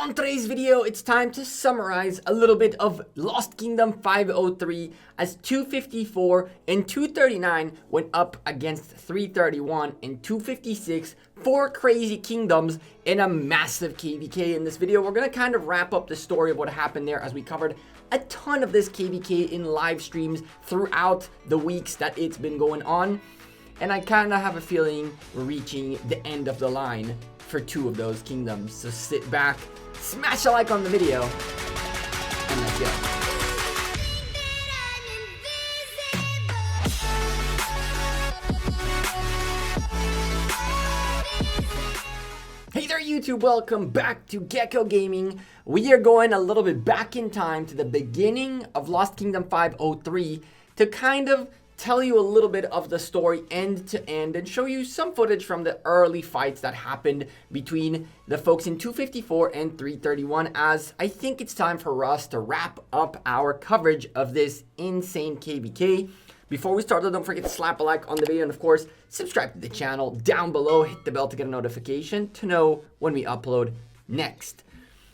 On today's video, it's time to summarize a little bit of Lost Kingdom 503 as 254 and 239 went up against 331 and 256, 4 crazy kingdoms in a massive KVK. In this video, we're going to kind of wrap up the story of what happened there, as we covered a ton of this KVK in live streams throughout the weeks that it's been going on. And I kind of have a feeling we're reaching the end of the line for 2 of those kingdoms. So sit back, smash a like on the video, and let's go. Hey there YouTube, welcome back to Gekko Gaming. We are going a little bit back in time to the beginning of Lost Kingdom 503 to kind of tell you a little bit of the story end to end and show you some footage from the early fights that happened between the folks in 254 and 331, as I think it's time for us to wrap up our coverage of this insane KVK. Before we start though, don't forget to slap a like on the video and of course subscribe to the channel down below. Hit the bell to get a notification to know when we upload next.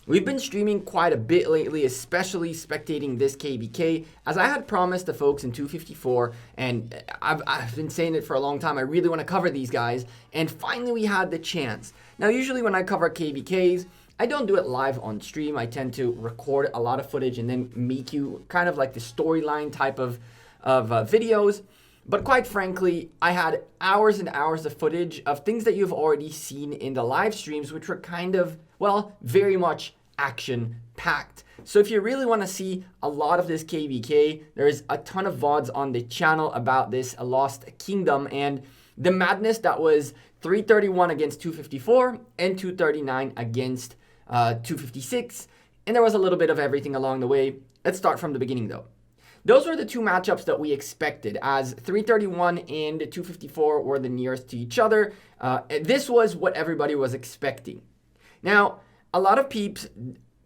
We've been streaming quite a bit lately, especially spectating this KVK, as I had promised the folks in 254, and I've been saying it for a long time. I really want to cover these guys, and finally we had the chance. Now, usually when I cover KVKs, I don't do it live on stream. I tend to record a lot of footage and then make you kind of like the storyline type of videos. But quite frankly, I had hours and hours of footage of things that you've already seen in the live streams, which were kind of, well, very much action-packed. So if you really want to see a lot of this KVK, there is a ton of VODs on the channel about this Lost Kingdom and the madness that was 331 against 254 and 239 against 256. And there was a little bit of everything along the way. Let's start from the beginning though. Those were the 2 matchups that we expected, as 331 and 254 were the nearest to each other. This was what everybody was expecting. Now, a lot of peeps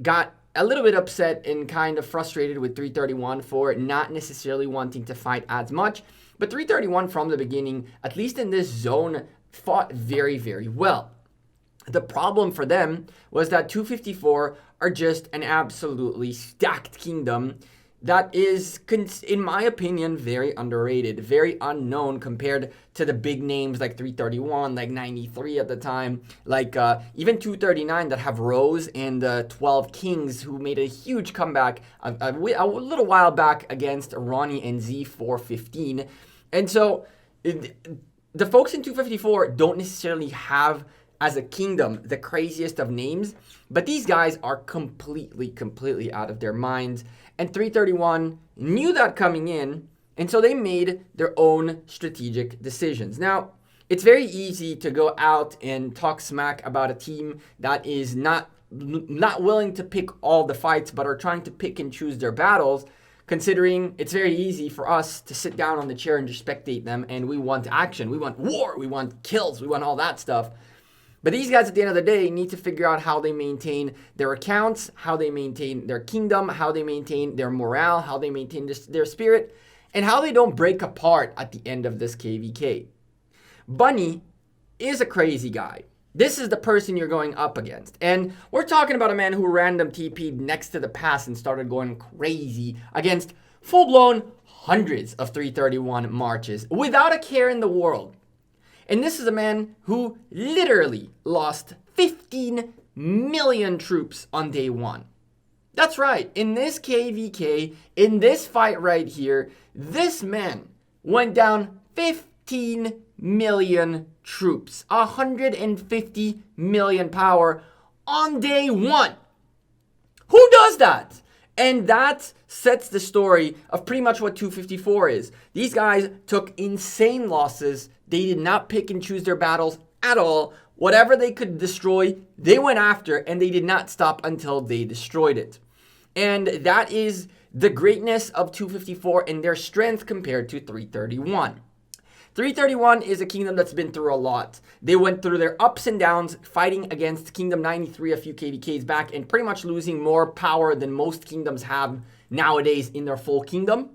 got a little bit upset and kind of frustrated with 331 for not necessarily wanting to fight as much. But 331 from the beginning, at least in this zone, fought very, very well. The problem for them was that 254 are just an absolutely stacked kingdom that is, in my opinion, very underrated, very unknown compared to the big names like 331, like 93 at the time, like even 239 that have Rose and 12 Kings, who made a huge comeback a little while back against Ronnie and Z415. And so the folks in 254 don't necessarily have, as a kingdom, the craziest of names, but these guys are completely out of their minds. And 331 knew that coming in, and so they made their own strategic decisions. Now, it's very easy to go out and talk smack about a team that is not willing to pick all the fights, but are trying to pick and choose their battles, considering it's very easy for us to sit down on the chair and just spectate them, and we want action, we want war, we want kills, we want all that stuff. But these guys at the end of the day need to figure out how they maintain their accounts, how they maintain their kingdom, how they maintain their morale, how they maintain their spirit, and how they don't break apart at the end of this KVK. Bunny is a crazy guy. This is the person you're going up against. And we're talking about a man who random TP'd next to the pass and started going crazy against full-blown hundreds of 331 marches without a care in the world. And this is a man who literally lost 15 million troops on day 1. That's right, in this KVK, in this fight right here, this man went down 15 million troops, 150 million power on day 1. Who does that? And that sets the story of pretty much what 254 is. These guys took insane losses. They did not pick and choose their battles at all. Whatever they could destroy, they went after, and they did not stop until they destroyed it. And that is the greatness of 254 and their strength compared to 331. 331 is a kingdom that's been through a lot. They went through their ups and downs, fighting against Kingdom 93 a few KVKs back, and pretty much losing more power than most kingdoms have nowadays in their full kingdom.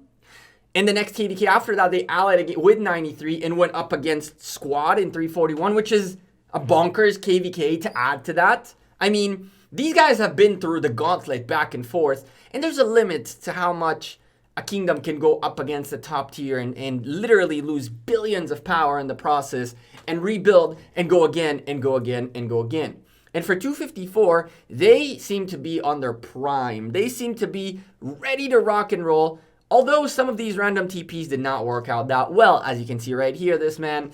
In the next KVK after that, they allied with 93 and went up against Squad in 341, which is a bonkers KVK to add to that. I mean, These guys have been through the gauntlet back and forth, and there's a limit to how much a kingdom can go up against the top tier and literally lose billions of power in the process and rebuild and go again and go again and go again. And for 254, they seem to be on their prime. They seem to be ready to rock and roll. Although some of these random TPs did not work out that well. As you can see right here, this man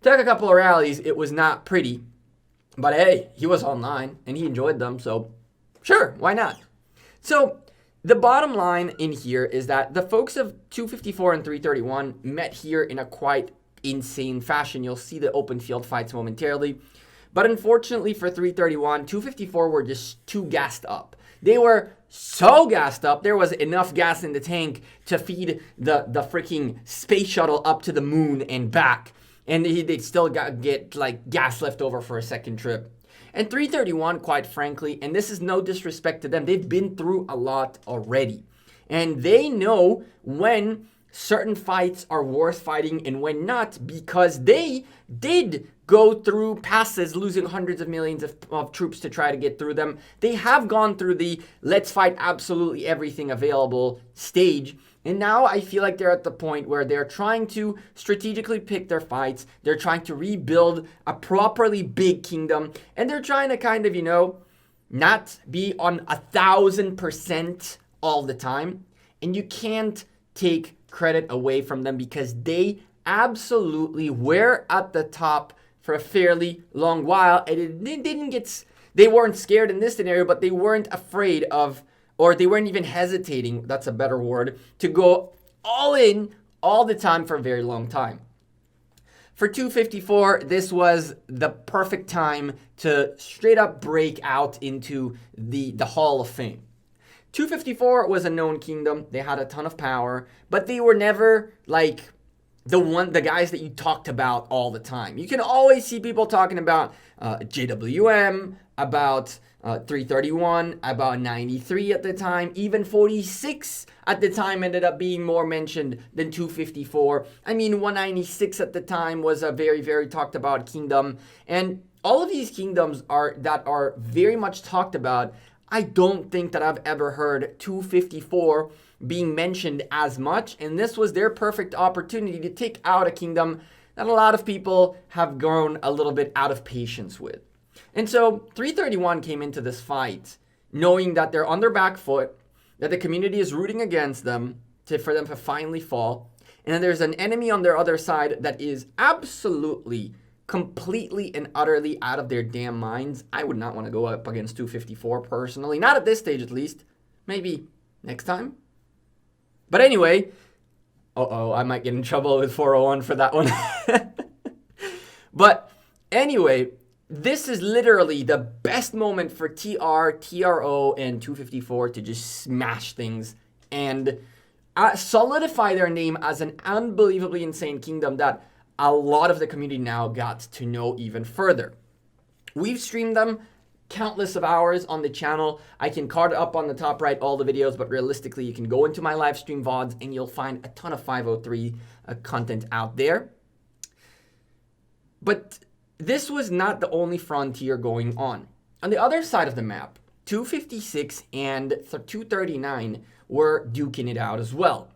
took a couple of rallies. It was not pretty. But hey, he was online and he enjoyed them. So sure, why not? So the bottom line in here is that the folks of 254 and 331 met here in a quite insane fashion. You'll see the open field fights momentarily. But unfortunately for 331, 254 were just too gassed up. They were so gassed up, there was enough gas in the tank to feed the freaking space shuttle up to the moon and back. And they still get like gas left over for a second trip. And 331, quite frankly, and this is no disrespect to them, they've been through a lot already. And they know when certain fights are worth fighting and when not, because they did go through passes losing hundreds of millions of troops to try to get through them. They have gone through the let's fight absolutely everything available stage. And now I feel like they're at the point where they're trying to strategically pick their fights. They're trying to rebuild a properly big kingdom. And they're trying to kind of, not be on 1,000% all the time. And you can't take credit away from them because they absolutely were at the top for a fairly long while. And they weren't scared in this scenario, but they weren't afraid of, or they weren't even hesitating, that's a better word, to go all in all the time for a very long time. For 254, this was the perfect time to straight up break out into the Hall of Fame. 254 was a known kingdom. They had a ton of power, but they were never like the guys that you talked about all the time. You can always see people talking about JWM, about 331, about 93 at the time, even 46 at the time ended up being more mentioned than 254. I mean, 196 at the time was a very, very talked about kingdom. And all of these kingdoms that are very much talked about. I don't think that I've ever heard 254 being mentioned as much. And this was their perfect opportunity to take out a kingdom that a lot of people have grown a little bit out of patience with. And so 331 came into this fight knowing that they're on their back foot, that the community is rooting against them for them to finally fall. And then there's an enemy on their other side that is absolutely, completely and utterly out of their damn minds. I would not want to go up against 254 personally. Not at this stage, at least. Maybe next time. But anyway, I might get in trouble with 401 for that one. But anyway, this is literally the best moment for TR, TRO, and 254 to just smash things and solidify their name as an unbelievably insane kingdom that a lot of the community now got to know even further. We've streamed them countless of hours on the channel. I can card up on the top right all the videos, but realistically, you can go into my live stream VODs and you'll find a ton of 503 content out there. But this was not the only frontier going on. On the other side of the map, 256 and 239 were duking it out as well.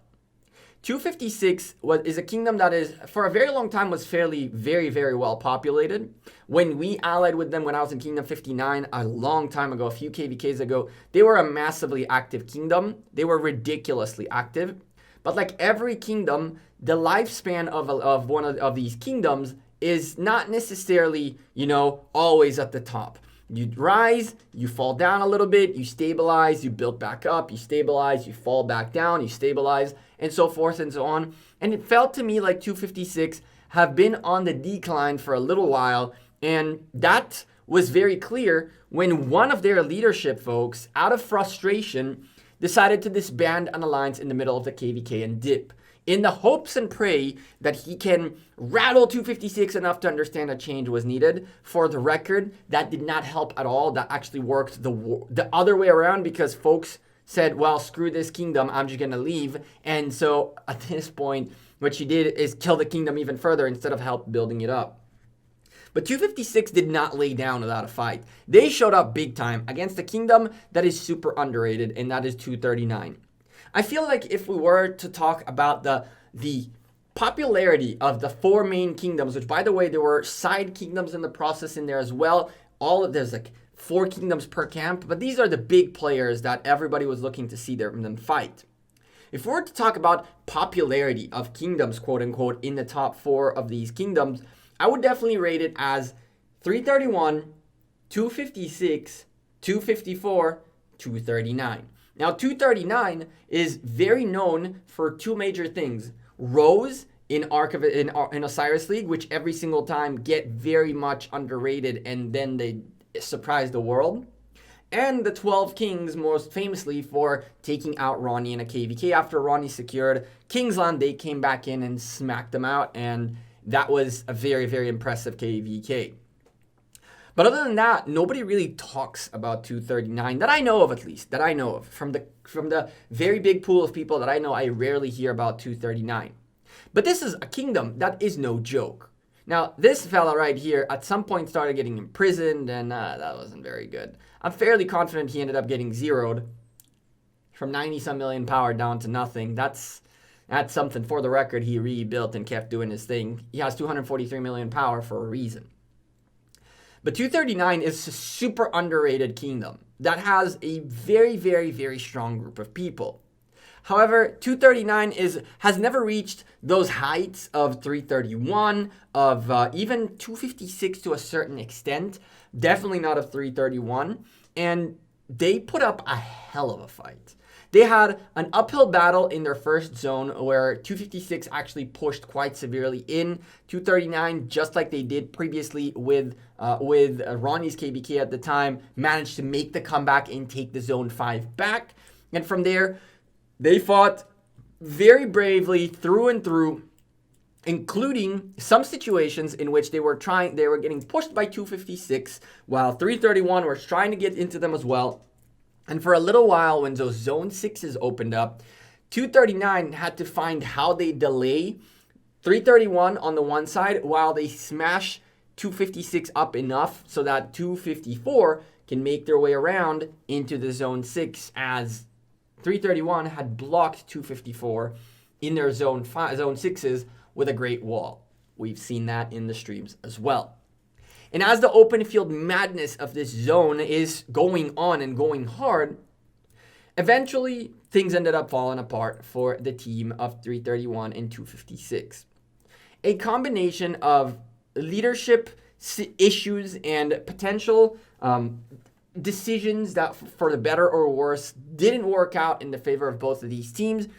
256 is a kingdom that is, for a very long time, was fairly, very, very well populated. When we allied with them when I was in Kingdom 59, a long time ago, a few KVKs ago, they were a massively active kingdom. They were ridiculously active. But like every kingdom, the lifespan of one of these kingdoms is not necessarily, always at the top. You rise, you fall down a little bit, you stabilize, you build back up, you stabilize, you fall back down, you stabilize, and so forth and so on. And it felt to me like 256 have been on the decline for a little while, and that was very clear when one of their leadership folks, out of frustration, decided to disband an alliance in the middle of the KVK and dip, in the hopes and pray that he can rattle 256 enough to understand a change was needed. For the record, that did not help at all. That actually worked the other way around, because folks said, well, screw this kingdom, I'm just going to leave. And so at this point, what she did is kill the kingdom even further instead of help building it up. But 256 did not lay down without a fight. They showed up big time against a kingdom that is super underrated, and that is 239. I feel like if we were to talk about the popularity of the 4 main kingdoms, which by the way, there were side kingdoms in the process in there as well. There's like 4 kingdoms per camp, but these are the big players that everybody was looking to see them fight. If we were to talk about popularity of kingdoms, quote unquote, in the top 4 of these kingdoms, I would definitely rate it as 331, 256, 254, 239. Now, 239 is very known for 2 major things. Rows in Osiris League, which every single time get very much underrated and then they surprise the world. And the 12 Kings, most famously for taking out Ronnie in a KVK. After Ronnie secured Kingsland, they came back in and smacked them out, and that was a very, very impressive KVK. But other than that, nobody really talks about 239 that I know of, at least, that I know of. From the very big pool of people that I know, I rarely hear about 239. But this is a kingdom that is no joke. Now, this fella right here at some point started getting imprisoned, and that wasn't very good. I'm fairly confident he ended up getting zeroed from 90-some million power down to nothing. That's something. For the record, he rebuilt and kept doing his thing. He has 243 million power for a reason. But 239 is a super underrated kingdom that has a very, very, very strong group of people. However, 239 has never reached those heights of 331, of even 256 to a certain extent. Definitely not of 331. And they put up a hell of a fight. They had an uphill battle in their first zone where 256 actually pushed quite severely in. 239, just like they did previously with Ronnie's KBK at the time, managed to make the comeback and take the zone 5 back. And from there, they fought very bravely through and through, including some situations in which they were getting pushed by 256 while 331 was trying to get into them as well. And for a little while, when those zone 6s opened up, 239 had to find how they delay 331 on the one side while they smash 256 up enough so that 254 can make their way around into the zone 6, as 331 had blocked 254 in their zone 6s with a great wall. We've seen that in the streams as well. And as the open field madness of this zone is going on and going hard, eventually things ended up falling apart for the team of 331 and 256. A combination of leadership issues and potential decisions that, for the better or worse, didn't work out in the favor of both of these teams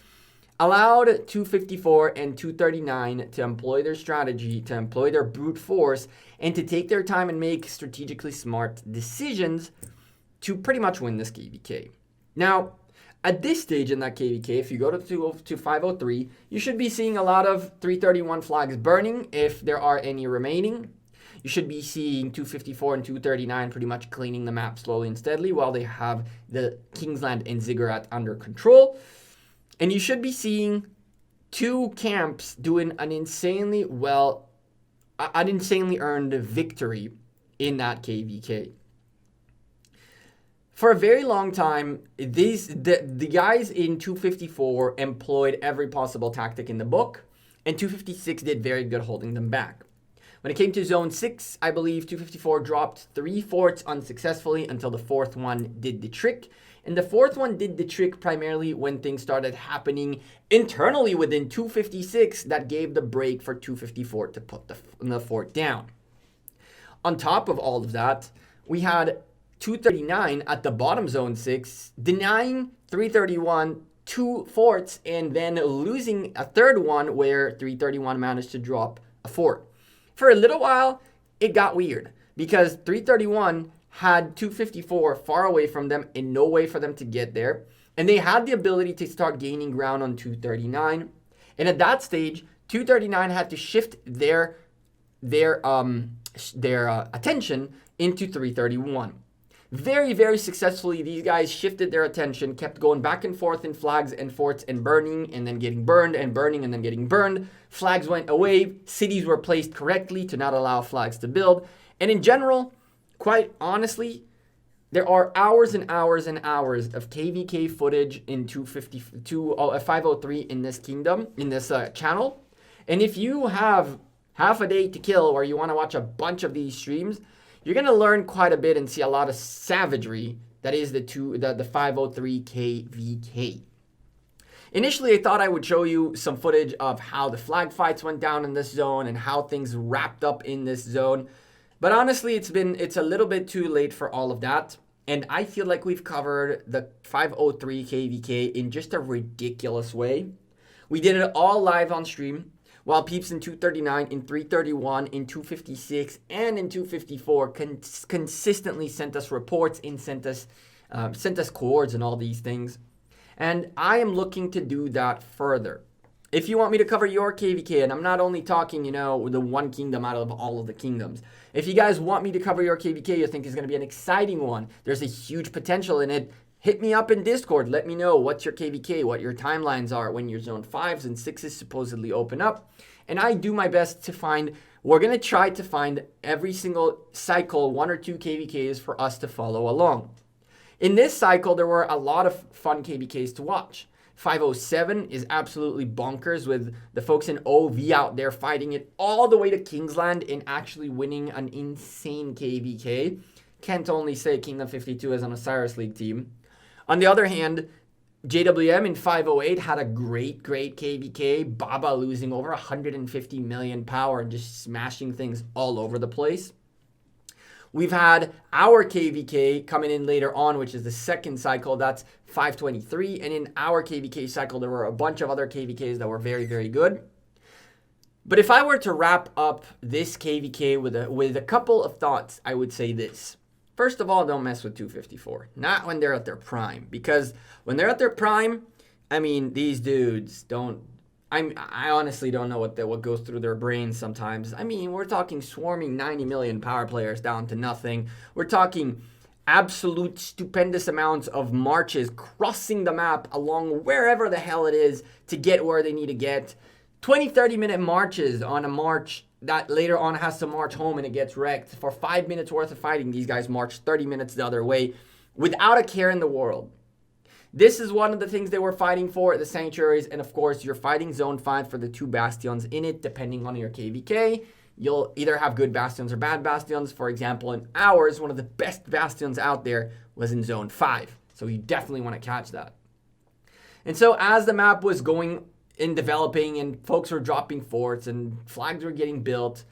allowed 254 and 239 to employ their strategy, to employ their brute force, and to take their time and make strategically smart decisions to pretty much win this KVK. Now, at this stage in that KVK, if you go to 503, you should be seeing a lot of 331 flags burning, if there are any remaining. You should be seeing 254 and 239 pretty much cleaning the map slowly and steadily while they have the Kingsland and Ziggurat under control. And you should be seeing 2 camps doing an insanely earned victory in that KVK. For a very long time, the guys in 254 employed every possible tactic in the book, and 256 did very good holding them back. When it came to zone 6, I believe 254 dropped 3 forts unsuccessfully until the 4th one did the trick. And the 4th one did the trick primarily when things started happening internally within 256 that gave the break for 254 to put the fort down. On top of all of that, we had 239 at the bottom zone 6 denying 331 2 forts and then losing a 3rd one where 331 managed to drop a fort. For a little while, it got weird because 331 had 254 far away from them and no way for them to get there. And they had the ability to start gaining ground on 239. And at that stage, 239 had to shift their attention into 331. Very, very successfully, these guys shifted their attention, kept going back and forth in flags and forts and burning and then getting burned and burning and then getting burned. Flags went away. Cities were placed correctly to not allow flags to build. And in general, quite honestly, there are hours and hours and hours of KVK footage in 503 in this kingdom, in this channel. And if you have half a day to kill or you want to watch a bunch of these streams, you're going to learn quite a bit and see a lot of savagery that is the 503 KVK. Initially, I thought I would show you some footage of how the flag fights went down in this zone and how things wrapped up in this zone. But honestly, it's a little bit too late for all of that. And I feel like we've covered the 503 KVK in just a ridiculous way. We did it all live on stream, while peeps in 239, in 331, in 256, and in 254 consistently sent us reports and sent us chords and all these things. And I am looking to do that further. If you want me to cover your KVK, and I'm not only talking, the one kingdom out of all of the kingdoms. If you guys want me to cover your KVK, you think is going to be an exciting one, there's a huge potential in it, hit me up in Discord. Let me know what's your KVK, what your timelines are when your zone 5s and 6s supposedly open up. And I do my best to find, we're going to try to find every single cycle 1 or 2 KVKs for us to follow along. In this cycle, there were a lot of fun KVKs to watch. 507 is absolutely bonkers with the folks in OV out there fighting it all the way to Kingsland and actually winning an insane KVK. Can't only say Kingdom 52 is on Osiris League team. On the other hand, JWM in 508 had a great KVK. Baba losing over 150 million power and just smashing things all over the place. We've had our KVK coming in later on, which is the second cycle. That's 523. And in our KVK cycle, there were a bunch of other KVKs that were very, very good. But if I were to wrap up this KVK with a couple of thoughts, I would say this. First of all, don't mess with 254. Not when they're at their prime. Because when they're at their prime, these dudes don't... I honestly don't know what goes through their brains sometimes. We're talking swarming 90 million power players down to nothing. We're talking absolute stupendous amounts of marches crossing the map along wherever the hell it is to get where they need to get. 20, 30-minute marches on a march that later on has to march home and it gets wrecked. For 5 minutes worth of fighting, these guys march 30 minutes the other way without a care in the world. This is one of the things they were fighting for at the sanctuaries. And of course, you're fighting zone 5 for the 2 bastions in it, depending on your KVK. You'll either have good bastions or bad bastions. For example, in ours, one of the best bastions out there was in zone 5. So you definitely want to catch that. And so as the map was going and developing and folks were dropping forts and flags were getting built,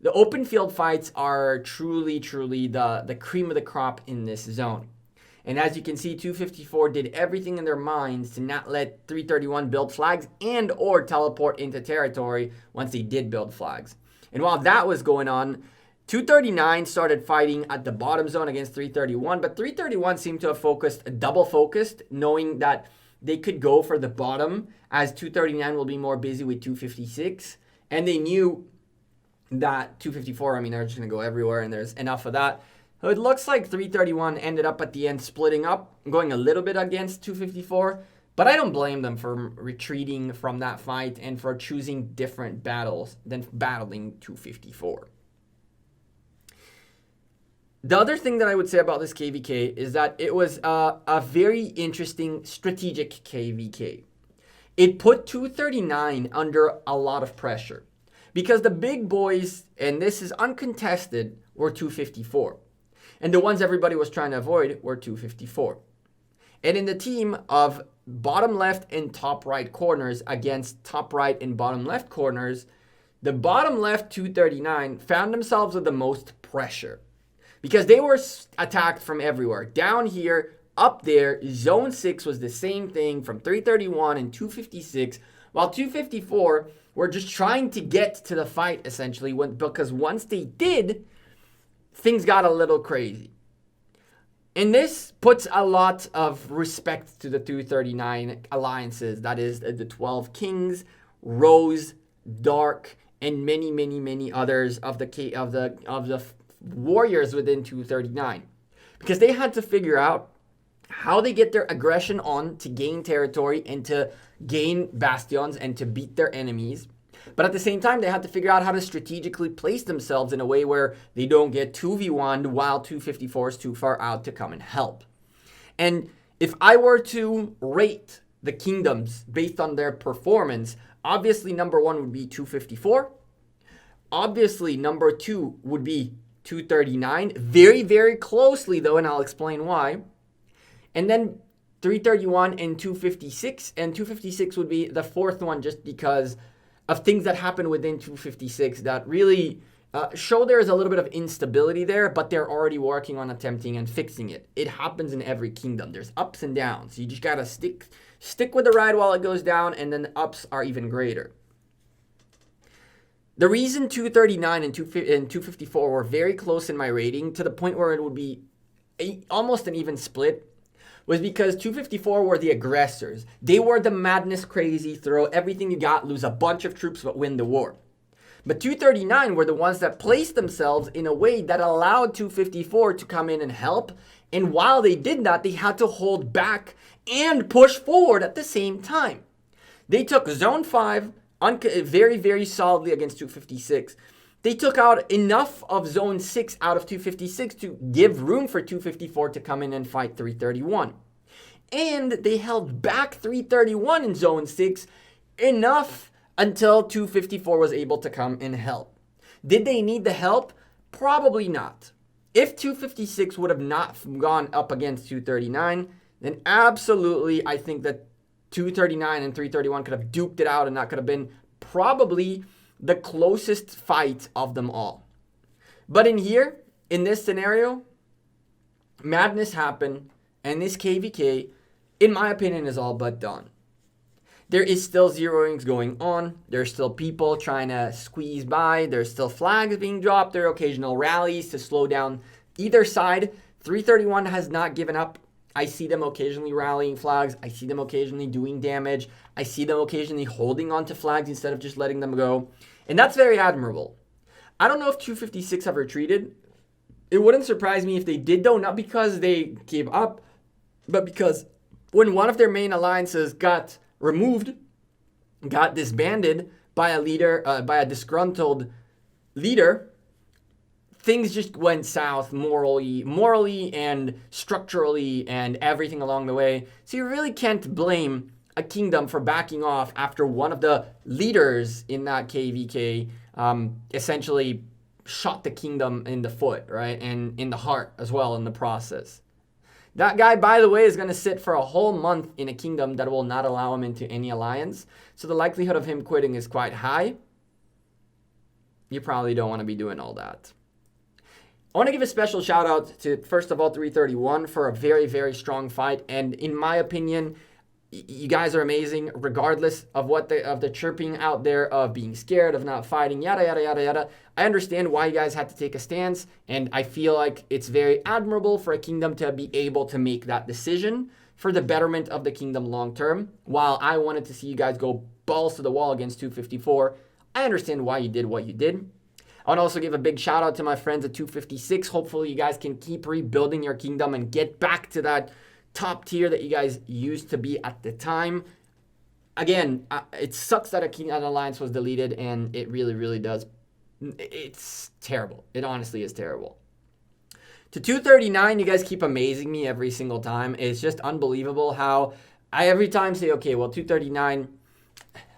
the open field fights are truly the cream of the crop in this zone. And as you can see, 254 did everything in their minds to not let 331 build flags and or teleport into territory once they did build flags. And while that was going on, 239 started fighting at the bottom zone against 331, but 331 seemed to have double focused, knowing that they could go for the bottom as 239 will be more busy with 256. And they knew that 254, they're just going to go everywhere and there's enough of that. So it looks like 331 ended up at the end splitting up, going a little bit against 254, but I don't blame them for retreating from that fight and for choosing different battles than battling 254. The other thing that I would say about this KVK is that it was a very interesting strategic KVK. It put 239 under a lot of pressure because the big boys, and this is uncontested, were 254. And the ones everybody was trying to avoid were 254. And in the team of bottom left and top right corners against top right and bottom left corners, the bottom left 239 found themselves with the most pressure because they were attacked from everywhere. Down here, up there, zone 6 was the same thing from 331 and 256, while 254 were just trying to get to the fight essentially because once they did, things got a little crazy. And this puts a lot of respect to the 239 alliances. That is the 12 Kings, Rose, Dark, and many others of the warriors within 239. because they had to figure out how they get their aggression on to gain territory and to gain bastions and to beat their enemies. But at the same time, they had to figure out how to strategically place themselves in a way where they don't get 2v1'd while 254 is too far out to come and help. And if I were to rate the kingdoms based on their performance, obviously number 1 would be 254. Obviously number 2 would be 239. Very, very closely though, and I'll explain why. And then 331 and 256. And 256 would be the 4th one just because of things that happen within 256 that really show there is a little bit of instability there, but they're already working on attempting and fixing it. It happens in every kingdom. There's ups and downs. You just gotta stick with the ride while it goes down, and then the ups are even greater. The reason 239 and 254 were very close in my rating, to the point where it would be almost an even split, was because 254 were the aggressors. They were the madness crazy, throw everything you got, lose a bunch of troops, but win the war. But 239 were the ones that placed themselves in a way that allowed 254 to come in and help. And while they did that, they had to hold back and push forward at the same time. They took Zone 5 very, very solidly against 256. They took out enough of Zone 6 out of 256 to give room for 254 to come in and fight 331. And they held back 331 in Zone 6 enough until 254 was able to come and help. Did they need the help? Probably not. If 256 would have not gone up against 239, then absolutely I think that 239 and 331 could have duked it out, and that could have been probably the closest fight of them all. But in here, in this scenario, madness happened, and this KVK, in my opinion, is all but done. There is still zeroings going on. There's still people trying to squeeze by. There's still flags being dropped. There are occasional rallies to slow down either side. 331 has not given up. I see them occasionally rallying flags. I see them occasionally doing damage. I see them occasionally holding onto flags instead of just letting them go. And that's very admirable. I don't know if 256 have retreated. It wouldn't surprise me if they did, though, not because they gave up, but because when one of their main alliances got removed, got disbanded by a leader, by a disgruntled leader, things just went south morally and structurally and everything along the way. So you really can't blame a kingdom for backing off after one of the leaders in that KVK essentially shot the kingdom in the foot, right? And in the heart as well in the process. That guy, by the way, is going to sit for a whole month in a kingdom that will not allow him into any alliance. So the likelihood of him quitting is quite high. You probably don't want to be doing all that. I want to give a special shout out to, first of all, 331 for a very, very strong fight. And in my opinion, you guys are amazing, regardless of of the chirping out there of being scared, of not fighting, yada, yada, yada, yada. I understand why you guys had to take a stance, and I feel like it's very admirable for a kingdom to be able to make that decision for the betterment of the kingdom long term. While I wanted to see you guys go balls to the wall against 254, I understand why you did what you did. I want to also give a big shout out to my friends at 256. Hopefully you guys can keep rebuilding your kingdom and get back to that top tier that you guys used to be at the time. Again, it sucks that an alliance was deleted, and it really, really does. It's terrible. It honestly is terrible. To 239, you guys keep amazing me every single time. It's just unbelievable how I every time say, okay, well, 239,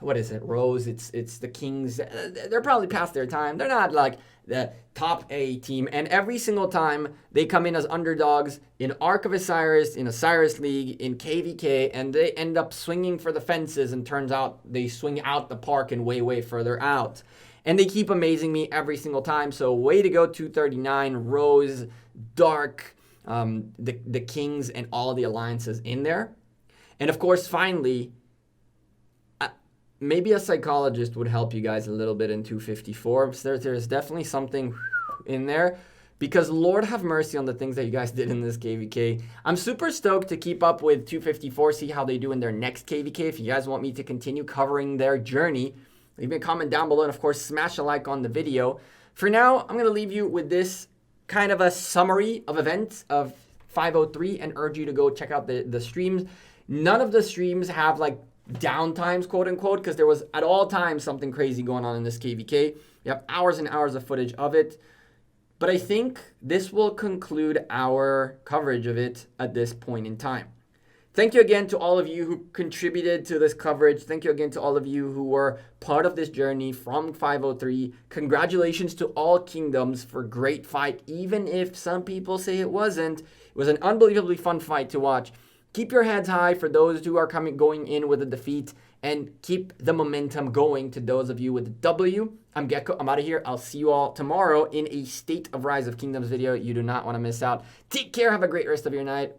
what is it, Rose? It's the Kings. They're probably past their time. They're not like the top A team. And every single time they come in as underdogs in Ark of Osiris, in Osiris League, in KVK, and they end up swinging for the fences, and turns out they swing out the park and way, way further out. And they keep amazing me every single time. So way to go, 239, Rose, Dark, the Kings, and all the alliances in there. And of course, finally, maybe a psychologist would help you guys a little bit in 254. So there's definitely something in there, because Lord have mercy on the things that you guys did in this KVK. I'm super stoked to keep up with 254, see how they do in their next KVK. If you guys want me to continue covering their journey, leave me a comment down below, and of course, smash a like on the video. For now, I'm going to leave you with this kind of a summary of events of 503 and urge you to go check out the streams. None of the streams have like downtimes, quote unquote, because there was at all times something crazy going on in this KVK. We have hours and hours of footage of it. But I think this will conclude our coverage of it at this point in time. Thank you again to all of you who contributed to this coverage. Thank you again to all of you who were part of this journey from 503. Congratulations to all Kingdoms for great fight, even if some people say it wasn't. It was an unbelievably fun fight to watch. Keep your heads high for those who are going in with a defeat, and keep the momentum going to those of you with the W. I'm Gekko. I'm out of here. I'll see you all tomorrow in a State of Rise of Kingdoms video. You do not want to miss out. Take care. Have a great rest of your night.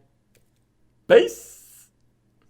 Peace.